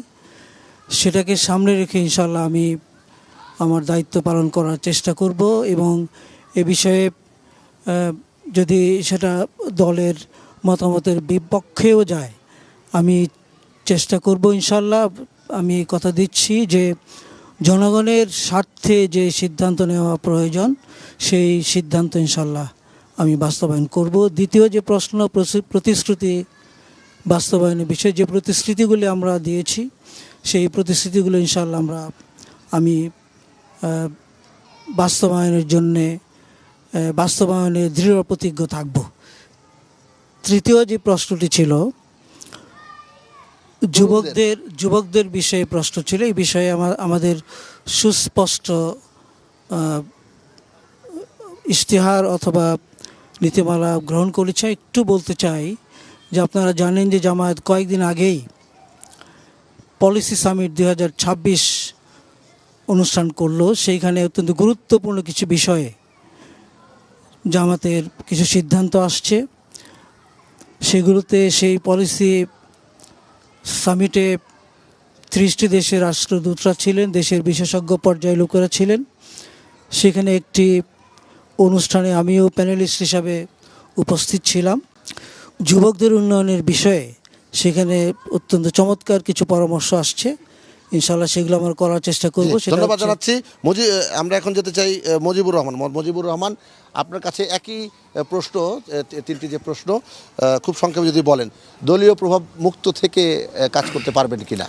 সেটাকে সামনে রেখে ইনশাআল্লাহ আমি আমার দায়িত্ব পালন করার চেষ্টা করব। এবং এ বিষয়ে যদি সেটা দলের মতামতের বিপক্ষেও যায়, আমি চেষ্টা করব ইনশাআল্লাহ। আমি কথা দিচ্ছি যে জনগণের স্বার্থে যে সিদ্ধান্ত নেওয়া প্রয়োজন, সেই সিদ্ধান্ত ইনশাআল্লাহ আমি বাস্তবায়ন করব। দ্বিতীয় যে প্রশ্ন, প্রতিশ্রুতি বাস্তবায়নের বিষয়ে, যে প্রতিশ্রুতিগুলি আমরা দিয়েছি, সেই প্রতিশ্রুতিগুলো ইনশাআল্লাহ আমি বাস্তবায়নে দৃঢ় প্রতিজ্ঞ থাকব। তৃতীয় যে প্রশ্নটি ছিল যুবকদের বিষয়ে প্রশ্ন ছিল, এই বিষয়ে আমাদের সুস্পষ্ট ইশতেহার অথবা নীতিমালা গ্রহণ করেছে। একটু বলতে চাই যে আপনারা জানেন যে জামায়াত কয়েকদিন আগেই পলিসি সামিট 2026 অনুষ্ঠান করলো। সেইখানে অত্যন্ত গুরুত্বপূর্ণ কিছু বিষয়ে জামাতের কিছু সিদ্ধান্ত আসছে। সেগুলোতে সেই পলিসি সামিটে 30টি দেশের রাষ্ট্রদূতরা ছিলেন, দেশের বিশেষজ্ঞ পর্যায়ের লোকেরা ছিলেন। সেখানে একটি অনুষ্ঠানে আমিও প্যানেলিস্ট হিসাবে উপস্থিত ছিলাম। যুবকদের উন্নয়নের বিষয়ে সেখানে অত্যন্ত চমৎকার কিছু পরামর্শ আসছে, ইনশাল্লাহ সেগুলো আমরা করার চেষ্টা করব। জি, ধন্যবাদ জানাচ্ছি। আমরা এখন যেতে চাই মুজিবুর রহমান। মুজিবুর রহমান, আপনার কাছে একই প্রশ্ন, তিনটি যে প্রশ্ন, খুব সংক্ষেপে যদি বলেন, দলীয় প্রভাব মুক্ত থেকে কাজ করতে পারবেন কিনা?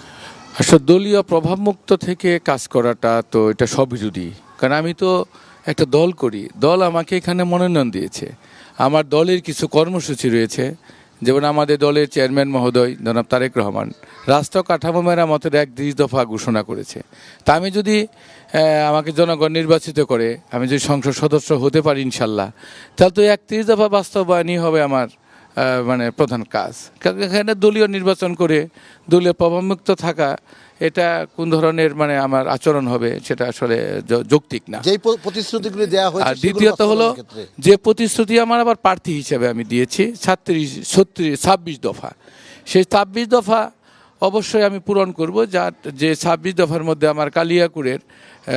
আসলে দলীয় প্রভাবমুক্ত থেকে কাজ করাটা তো এটা স্ববিরোধী, কারণ আমি তো একটা দল করি, দল আমাকে এখানে মনোনয়ন দিয়েছে, আমার দলের কিছু কর্মসূচি রয়েছে, যেমন আমাদের দলের চেয়ারম্যান মহোদয় জনাব তারেক রহমান রাষ্ট্র কাঠামো মেরামতের 31 দফা ঘোষণা করেছে। তা আমি যদি আমাকে জনগণ নির্বাচিত করে আমি যদি সংসদ সদস্য হতে পারি ইনশাল্লাহ, তাহলে তো 31 দফা বাস্তবায়নই হবে আমার মানে প্রধান কাজ। কারণ এখানে দলীয় নির্বাচন করে দলীয় প্রভাবমুক্ত থাকা, এটা কোন ধরনের মানে আমার আচরণ হবে, সেটা আসলে যৌক্তিক না। যেই প্রতিশ্রুতিগুলি দেওয়া হয়েছে, আর দ্বিতীয়ত হলো যে প্রতিশ্রুতি আমার আবার প্রার্থী হিসেবে আমি দিয়েছি 26 দফা, সেই 26 দফা অবশ্যই আমি পূরণ করব। যে 26 দফার মধ্যে আমার কালিয়াকুড়ের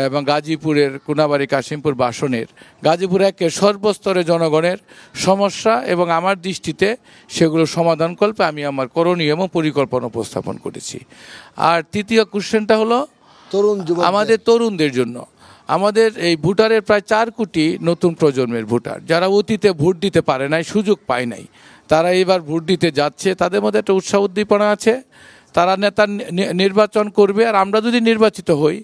এবং গাজীপুরের কোনাবাড়ি কাশিমপুর বাসনের গাজীপুর একের সর্বস্তরে জনগণের সমস্যা এবং আমার দৃষ্টিতে সেগুলো সমাধানকল্পে আমি আমার করণীয় এবং পরিকল্পনা উপস্থাপন করেছি। আর তৃতীয় কোশ্চেনটা হলো আমাদের তরুণদের জন্য। আমাদের এই ভোটারের প্রায় 4 কোটি নতুন প্রজন্মের ভোটার, যারা অতীতে ভোট দিতে পারে নাই, সুযোগ পায় নাই, তারা এবার ভোট দিতে যাচ্ছে। তাদের মধ্যে একটা উৎসাহ উদ্দীপনা আছে, তারা নেতা নির্বাচন করবে। আর আমরা যদি নির্বাচিত হই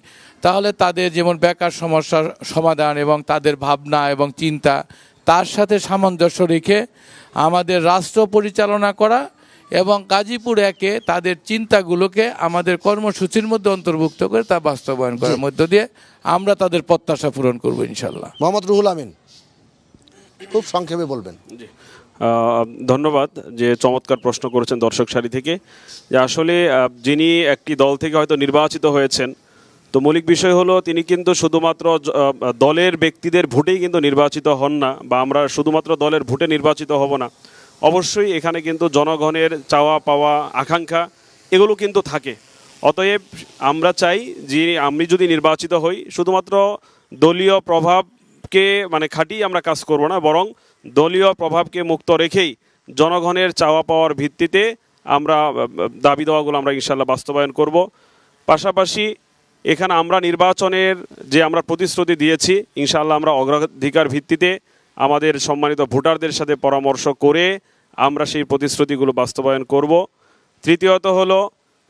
তাহলে তাদের যেমন বেকার সমস্যার সমাধান এবং তাদের ভাবনা এবং চিন্তা, তার সাথে সামঞ্জস্য রেখে আমাদের রাষ্ট্র পরিচালনা করা এবং গাজীপুর একে তাদের চিন্তাগুলোকে আমাদের কর্মসূচির মধ্যে অন্তর্ভুক্ত করে তা বাস্তবায়ন করার মধ্য দিয়ে আমরা তাদের প্রত্যাশা পূরণ করব ইনশাল্লাহ। মোহাম্মদ রুহুল আমিন, খুব সংক্ষেপে বলবেন। ধন্যবাদ। যে চমৎকার প্রশ্ন করেছেন দর্শক সারি থেকে, যে আসলে যিনি একটি দল থেকে হয়তো নির্বাচিত হয়েছেন, তো মৌলিক বিষয় হলো তিনি কিন্তু শুধুমাত্র দলের ব্যক্তিদের ভোটেই কিন্তু নির্বাচিত হন না, বা আমরা শুধুমাত্র দলের ভোটে নির্বাচিত হব না। অবশ্যই এখানে কিন্তু জনগণের চাওয়া পাওয়া আকাঙ্ক্ষা এগুলো কিন্তু থাকে। অতএব আমরা চাই যে আমি যদি নির্বাচিত হই, শুধুমাত্র দলীয় প্রভাবকে মানে খাটিয়ে আমরা কাজ করব না, বরং দলীয় প্রভাবকে মুক্ত রেখেই জনগণের চাওয়া পাওয়ার ভিত্তিতে আমরা দাবি দেওয়াগুলো আমরা ইনশাল্লাহ বাস্তবায়ন করব। পাশাপাশি এখানে আমরা নির্বাচনের যে আমরা প্রতিশ্রুতি দিয়েছি, ইনশাল্লাহ আমরা অগ্রাধিকার ভিত্তিতে আমাদের সম্মানিত ভোটারদের সাথে পরামর্শ করে আমরা সেই প্রতিশ্রুতিগুলো বাস্তবায়ন করব। তৃতীয়ত হলো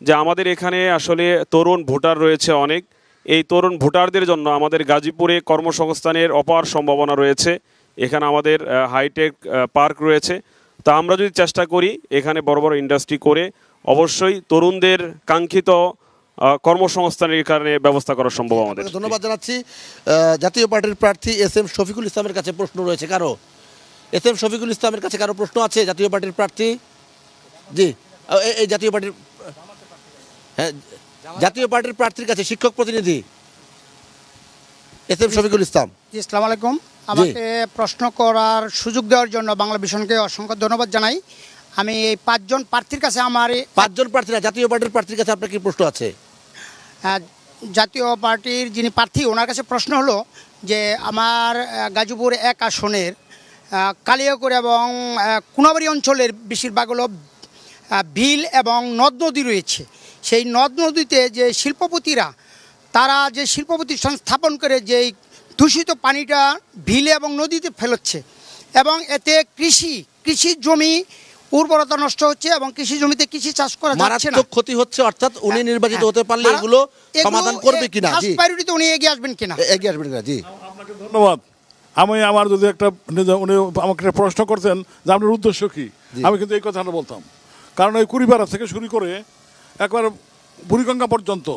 যে আমাদের এখানে আসলে তরুণ ভোটার রয়েছে অনেক। এই তরুণ ভোটারদের জন্য আমাদের গাজীপুরে কর্মসংস্থানের অপার সম্ভাবনা রয়েছে। এখানে আমাদের হাইটেক পার্ক রয়েছে। তা আমরা যদি চেষ্টা করি এখানে বড় বড় ইন্ডাস্ট্রি করে অবশ্যই তরুণদের কাঙ্ক্ষিত কর্মসংস্থানের কারণে ব্যবস্থা করা সম্ভব আমাদের। ধন্যবাদ জানাচ্ছি। জাতীয় পার্টির প্রার্থী SM শফিকুল ইসলামের কাছে প্রশ্ন রয়েছে কারো? SM শফিকুল ইসলামের কাছে কারো প্রশ্ন আছে? জাতীয় পার্টির প্রার্থী, জি, এই জাতীয় পার্টির, হ্যাঁ, জাতীয় পার্টির প্রার্থীর কাছে শিক্ষক প্রতিনিধি SM শফিকুল ইসলাম। আসসালামু আলাইকুম। আমাকে প্রশ্ন করার সুযোগ দেওয়ার জন্য বাংলা ভিশনকে অসংখ্য ধন্যবাদ জানাই। আমি এই 5 জন প্রার্থীর কাছে আমার 5 জন প্রার্থী না, জাতীয় পার্টির প্রার্থীর কাছে আপনার কি প্রশ্ন আছে? জাতীয় পার্টির যিনি প্রার্থী ওনার কাছে প্রশ্ন হলো যে আমার গাজীপুর 1 আসনের কালিয়াকুড় এবং কোনাবাড়ি অঞ্চলের বেশিরভাগ হলো বিল এবং নদ নদী রয়েছে। সেই নদ নদীতে যে শিল্পপতিরা তারা যে শিল্প প্রতিষ্ঠান স্থাপন করে যেই দূষিত পানিটা বিলে এবং নদীতে ফেলছে এবং এতে কৃষি জমি উর্বরতা নষ্ট হচ্ছে এবং কৃষি জমিতে কৃষি চাষ করা যাচ্ছে না, মারাত্মক ক্ষতি হচ্ছে। অর্থাৎ উনি নির্বাচিত হতে পারলে এগুলো সমাধান করবে কিনা, জি, প্রায়োরিটিতে উনি এগিয়ে আসবেন কিনা? এগিয়ে আসবেন কিনা, জি। আপনাকে ধন্যবাদ। আমার যদি একটা উনি আমাকে একটা প্রশ্ন করতেন যে আপনার উদ্দেশ্য কি, আমি কিন্তু এই কথাটা বলতাম। কারণ এই কুড়িপাড়া থেকে শুরু করে একবার বুড়িগঙ্গা পর্যন্ত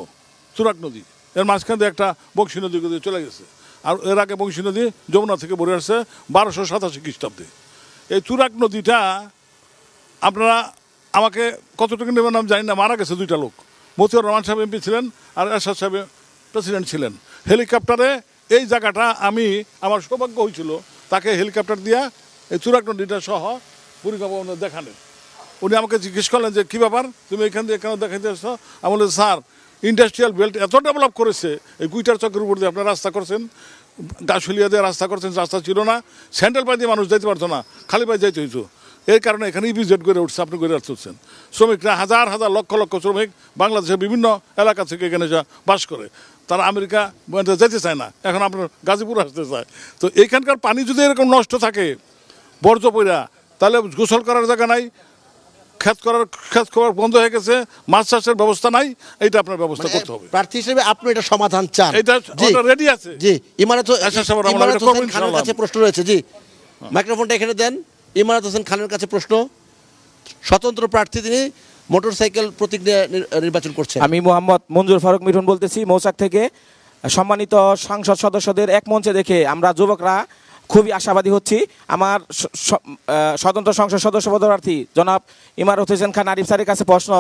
চুরাক নদী, এর মাঝখান দিয়ে একটা বংশী নদী চলে গেছে। আর এর আগে বংশী নদী যমুনা থেকে বয়ে আসছে 1287 খ্রিস্টাব্দে। এই চুরাক নদীটা আপনারা আমাকে কতটুকু নেবেন আমি জানি না, মারা গেছে 2টা লোক। মতিউর রহমান সাহেব MP ছিলেন আর এরশাদ সাহেব প্রেসিডেন্ট ছিলেন। হেলিকপ্টারে এই জায়গাটা আমার সৌভাগ্য হয়েছিল তাকে হেলিকপ্টার দিয়া এই চুরাক নদীটা সহ বুড়িগঙ্গা দেখানোর। উনি আমাকে জিজ্ঞেস করলেন যে কী ব্যাপার, তুমি এখান দিয়ে কেন দেখাইতে আসছো? আমি বললাম স্যার, ইন্ডাস্ট্রিয়াল বেল্ট এত ডেভেলপ করেছে, এই কুইটার চক্রের উপর দিয়ে আপনার রাস্তা করছেন, গাছুলিয়া দিয়ে রাস্তা করছেন, রাস্তা ছিল না, স্যান্ডেল পায়ে দিয়ে মানুষ যেতে পারতো না, খালি পায়ে যেতে হইতো। এই কারণে এখানে ইপিজেড করে উঠছে, আপনি করে তুলছেন। শ্রমিকরা হাজার হাজার লক্ষ লক্ষ শ্রমিক বাংলাদেশের বিভিন্ন এলাকা থেকে এখানে যা বাস করে, তারা আমেরিকা যেতে চায় না, এখন আপনার গাজীপুর আসতে চায়। তো এইখানকার পানি যদি এরকম নষ্ট থাকে বর্জ্য পইরা, তাহলে গোসল করার জায়গা নাই, ক্ষেত করার বন্ধ হয়ে গেছে, মাছ চাষের ব্যবস্থা নাই, এইটা আপনার ব্যবস্থা করতে হবে। প্রার্থী হিসেবে আপনি এটা সমাধান চান? এটা রেডি আছে। জি, ইমারত ইমারত হোসেন খানের কাছে প্রশ্ন রয়েছে। জি, মাইক্রোফোনটা এখানে দেন। ইমারত হোসেন খানের কাছে প্রশ্ন, স্বতন্ত্র প্রার্থী, তিনি মোটরসাইকেল প্রতীক নিয়ে নির্বাচন করছেন। আমি মোহাম্মদ মঞ্জুর ফারুক মিঠুন বলতেছি মৌচাক থেকে। সম্মানিত সংসদ সদস্যদের এক মঞ্চে দেখে আমরা যুবকরা খুবই আশাবাদী হচ্ছি। আমার স্বতন্ত্র সংসদ সদস্য পদপ্রার্থী জনাব ইমারত হোসেন খান আরিফ স্যারের কাছে প্রশ্ন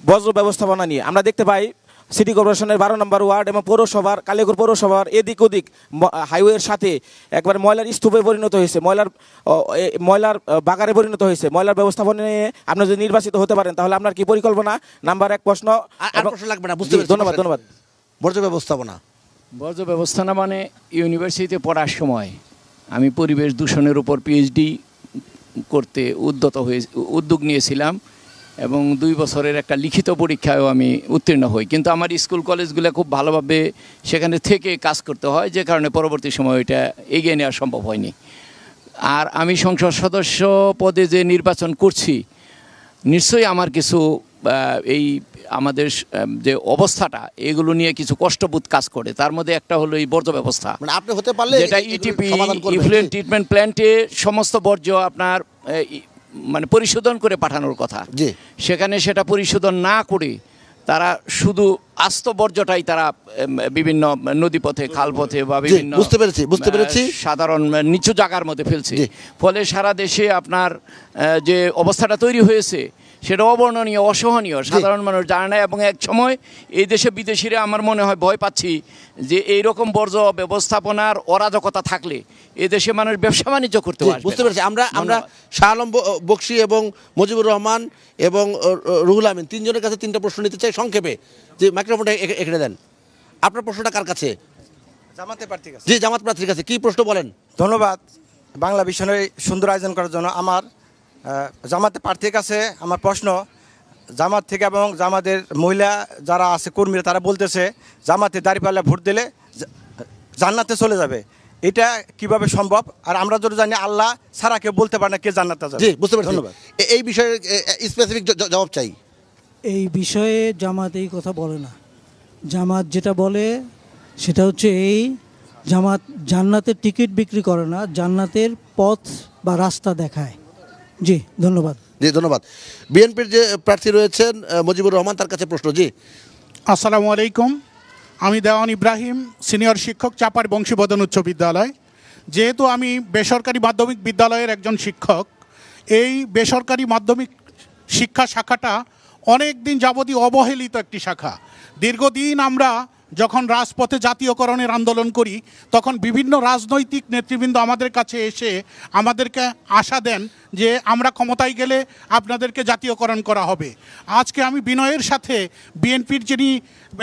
বজ্র ব্যবস্থাপনা নিয়ে। আমরা দেখতে পাই সিটি কর্পোরেশনের 12 নম্বর ওয়ার্ড এবং পৌরসভার কালিয়াকৈর পৌরসভার এদিক ওদিক হাইওয়ের সাথে একবার ময়লার স্তূপে পরিণত হয়েছে, ময়লার বাগারে পরিণত হয়েছে। ময়লার ব্যবস্থাপনা নিয়ে আপনি যদি নির্বাচিত হতে পারেন তাহলে আপনার কি পরিকল্পনা? নাম্বার 1 প্রশ্ন। প্রশ্ন লাগবে না, বুঝতে পেরেছি। ধন্যবাদ। বর্জ্য ব্যবস্থাপনা। বর্জ্য ব্যবস্থাপনা মানে ইউনিভার্সিটিতে পড়ার সময় আমি পরিবেশ দূষণের উপর পিএইচডি করতে উদ্যোগ নিয়েছিলাম এবং 2 বছরের একটা লিখিত পরীক্ষায়ও আমি উত্তীর্ণ হই। কিন্তু আমার স্কুল কলেজগুলো খুব ভালোভাবে সেখানে থেকে কাজ করতে হয়, যে কারণে পরবর্তী সময় এটা এগিয়ে নেওয়া সম্ভব হয়নি। আর আমি সংসদ সদস্য পদে যে নির্বাচন করছি, নিশ্চয়ই আমার কিছু এই আমাদের যে অবস্থাটা, এগুলো নিয়ে কিছু কষ্টবোধ কাজ করে। তার মধ্যে একটা হলো এই বর্জ্য ব্যবস্থা, মানে আপনি হতে পারলে যেটা ইটিপি ইফ্লুয়েন্ট ট্রিটমেন্ট প্ল্যান্টে সমস্ত বর্জ্য আপনার মানে পরিশোধন করে পাঠানোর কথা। সেখানে সেটা পরিশোধন না করে তারা শুধু আস্ত বর্জ্যটাই তারা বিভিন্ন নদীপথে, খালপথে বা বিভিন্ন বুঝতে পেরেছি সাধারণ নিচু জায়গার মধ্যে ফেলছে। ফলে সারা দেশে আপনার যে অবস্থাটা তৈরি হয়েছে সেটা অবর্ণনীয়, অসহনীয়। সাধারণ মানুষ জানে না এবং এক সময় এই দেশে বিদেশিরা আমার মনে হয় ভয় পাচ্ছি যে এইরকম বর্জ্য ব্যবস্থাপনার অরাজকতা থাকলে এ দেশে মানুষ ব্যবসা বাণিজ্য করতে পারবে। বুঝতে পেরেছি। আমরা শাহ আলম বকশী এবং মুজিবুর রহমান এবং রুহুল আমিন 3 জনের কাছে 3টা প্রশ্ন নিতে চাই সংক্ষেপে। যে মাইক্রোফোনটা এখানে দেন। আপনার প্রশ্নটা কার কাছে? জামাতে প্রার্থীর কাছে। জি, জামাত প্রার্থীর কাছে। কি প্রশ্ন বলেন? ধন্যবাদ বাংলা ভিশনের সুন্দর আয়োজন করার জন্য। আমার জামাতে প্রার্থীর কাছে আমার প্রশ্ন, জামাত থেকে এবং জামাতের মহিলা যারা আছে কর্মীরা, তারা বলতেছে জামাতে দাঁড়িপাল্লা ভোট দিলে জান্নাতে চলে যাবে। এটা কিভাবে সম্ভব? আর আমরা যদি জানি আল্লাহ ছাড়া কেউ বলতে পারে না কে জান্নাতে যাবে। জি, বুঝতে পেরেছি। ধন্যবাদ। এই বিষয়ে স্পেসিফিক জবাব চাই। এই বিষয়ে জামাত এই কথা বলে না। জামাত যেটা বলে সেটা হচ্ছে জামাত জান্নাতের টিকিট বিক্রি করে না, জান্নাতের পথ বা রাস্তা দেখায়। জি, ধন্যবাদ। জি, ধন্যবাদ। বিএনপির যে প্রার্থী রয়েছেন মুজিবুর রহমান, তার কাছে প্রশ্ন। জি, আসসালামু আলাইকুম। আমি দেওয়ান ইব্রাহিম, সিনিয়র শিক্ষক, চাপার বংশীবদন উচ্চ বিদ্যালয়। যেহেতু আমি বেসরকারি মাধ্যমিক বিদ্যালয়ের একজন শিক্ষক, এই বেসরকারি মাধ্যমিক শিক্ষা শাখাটা অনেক দিন যাবতীয় অবহেলিত একটি শাখা। দীর্ঘদিন আমরা যখন রাজপথে জাতীয়করণের আন্দোলন করি, তখন বিভিন্ন রাজনৈতিক নেতৃবৃন্দ আমাদের কাছে এসে আমাদেরকে আশা দেন যে আমরা ক্ষমতায় গেলে আপনাদেরকে জাতীয়করণ করা হবে। আজকে আমি বিনয়ের সাথে বিএনপির যিনি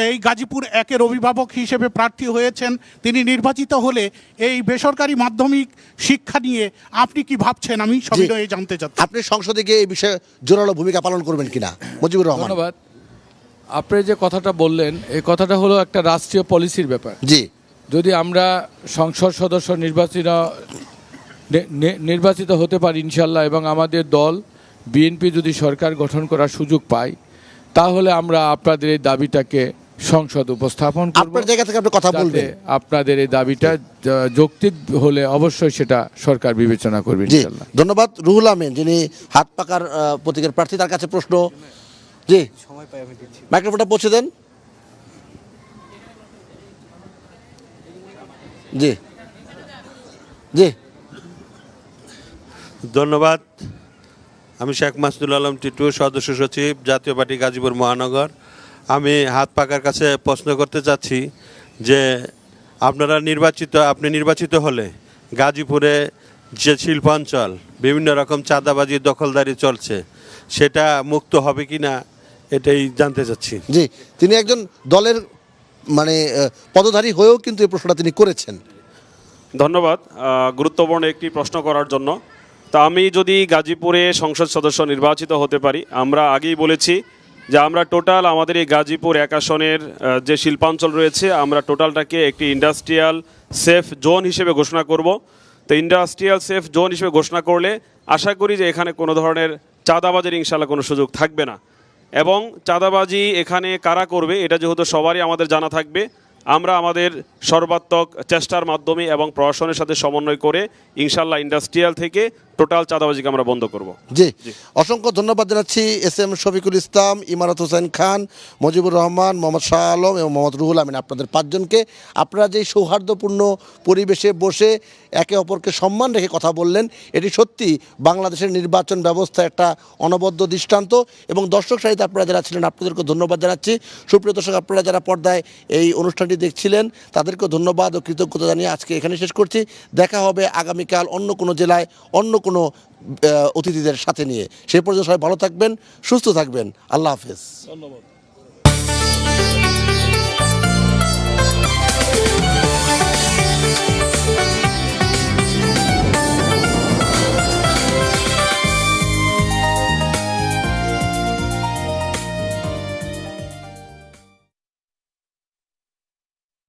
এই গাজীপুর 1-এর অভিভাবক হিসেবে প্রার্থী হয়েছেন, তিনি নির্বাচিত হলে এই বেসরকারি মাধ্যমিক শিক্ষা নিয়ে আপনি কি ভাবছেন, আমি সবিনয়ে জানতে চাচ্ছি। আপনি সংসদে গিয়ে এই বিষয়ে জোরালো ভূমিকা পালন করবেন কিনা? মুজিবুর রহমান। ধন্যবাদ। আপনি যে কথাটা বললেন, এই কথাটা হলো একটা রাষ্ট্রীয় পলিসির ব্যাপার। জি, যদি আমরা সংসদ সদস্য নির্বাচিত হতে পারি ইনশাল্লাহ, এবং আমাদের দল বিএনপি যদি সরকার গঠন করার সুযোগ পায়, তাহলে আমরা আপনাদের এই দাবিটাকে সংসদ উপস্থাপন করব। আপনার জায়গা থেকে আপনি কথা বলবেন। আপনাদের এই দাবিটা যৌক্তিক হলে অবশ্যই সেটা সরকার বিবেচনা করবে ইনশাল্লাহ। ধন্যবাদ। রুহুল আমিন, যিনি হাত পাকার প্রতীকের প্রার্থী, তার কাছে প্রশ্ন। জি, মাইক্রোফোনটা পৌঁছে দেন। জি জি, ধন্যবাদ। আমি শেখ মাসুদুল আলম টিটু, সদস্য সচিব, জাতীয় পার্টি গাজীপুর মহানগর। আমি হাত পাকার কাছে প্রশ্ন করতে চাচ্ছি যে আপনি নির্বাচিত হলে গাজীপুরে যে শিল্পাঞ্চল বিভিন্ন রকম চাঁদাবাজি, দখলদারি চলছে, সেটা মুক্ত হবে কি না, এটাই জানতে চাচ্ছি। জি, তিনি একজন দলের মানে পদধারী হয়েও কিন্তু এই প্রশ্নটা তিনি করেছেন। ধন্যবাদ গুরুত্বপূর্ণ একটি প্রশ্ন করার জন্য। তা আমি যদি গাজীপুরে সংসদ সদস্য নির্বাচিত হতে পারি, আমরা আগেই বলেছি যে আমরা টোটাল আমাদের এই গাজীপুর 1 আসনের যে শিল্পাঞ্চল রয়েছে আমরা টোটালটাকে একটি ইন্ডাস্ট্রিয়াল সেফ জোন হিসেবে ঘোষণা করব। তো ইন্ডাস্ট্রিয়াল সেফ জোন হিসেবে ঘোষণা করলে আশা করি যে এখানে কোনো ধরনের চাঁদাবাজির ইনশাল্লাহ কোনো সুযোগ থাকবে না। এবং চাঁদাবাজি এখানে কারা করবে এটা যেহেতু সবারই আমাদের জানা থাকবে, আমরা আমাদের সর্বাত্মক চেষ্টার মাধ্যমে এবং প্রশাসনের সাথে সমন্বয় করে ইনশাল্লাহ ইন্ডাস্ট্রিয়াল থেকে টোটাল চাঁদাবাজিকে আমরা বন্ধ করব। জি, অসংখ্য ধন্যবাদ জানাচ্ছি SM শফিকুল ইসলাম, ইমারত হোসেন খান, মুজিবুর রহমান, মোহাম্মদ শাহ আলম এবং মোহাম্মদ রুহুল আমিন, আপনাদের 5 জনকে। আপনারা যে সৌহার্দ্যপূর্ণ পরিবেশে বসে একে অপরকে সম্মান রেখে কথা বললেন, এটি সত্যি বাংলাদেশের নির্বাচন ব্যবস্থা একটা অনবদ্য দৃষ্টান্ত। এবং দর্শক সাহিত্যে আপনারা যারা ছিলেন আপনাদেরকে ধন্যবাদ জানাচ্ছি। সুপ্রিয় দর্শক, আপনারা যারা পর্দায় এই অনুষ্ঠানটি দেখছিলেন তাদেরকেও ধন্যবাদ ও কৃতজ্ঞতা জানিয়ে আজকে এখানে শেষ করছি। দেখা হবে আগামীকাল অন্য কোনো জেলায় অন্য কোনো অতিথিদের সাথে নিয়ে। সেই পর্যন্ত সবাই ভালো থাকবেন, সুস্থ থাকবেন। আল্লাহ হাফেজ। ধন্যবাদ।